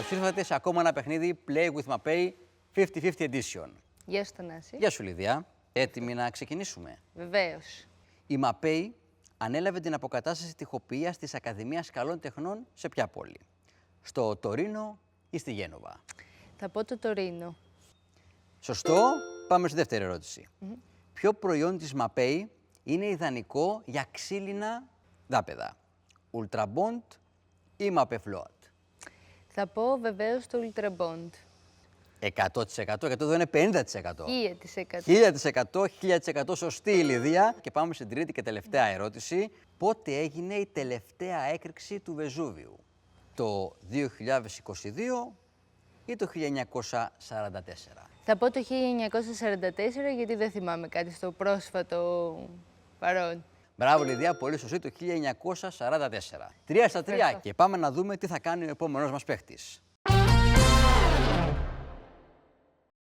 Καλώς ήρθατε σε ακόμα ένα παιχνίδι Play with Mapei 50-50 Edition. Γεια σου, Θανάση. Γεια σου, Λιδία. Έτοιμοι να ξεκινήσουμε? Βεβαίως. Η Mapei ανέλαβε την αποκατάσταση τοιχοποιίας της Ακαδημίας Καλών Τεχνών σε ποια πόλη? Στο Τωρίνο ή στη Γένοβα? Θα πω το Τωρίνο. Σωστό. Πάμε στη δεύτερη ερώτηση. Ποιο προϊόν της Mapei είναι ιδανικό για ξύλινα δάπεδα? Ultra Bond ή Mapei Float? Θα πω βεβαίως το Ultra Bond. 100%, γιατί εδώ είναι 50%. 1000%. 1000% σωστή η Λιδία. Και πάμε στην τρίτη και τελευταία ερώτηση. Πότε έγινε η τελευταία έκρηξη του Βεζούβιου? Το 2022 ή το 1944? Θα πω το 1944 γιατί δεν θυμάμαι κάτι στο πρόσφατο παρόν. Μπράβο Λιδία, πολύ σωστή, το 1944. 3 στα 3 Ευχαριστώ. και πάμε να δούμε τι θα κάνει ο επόμενος μας παίχτης.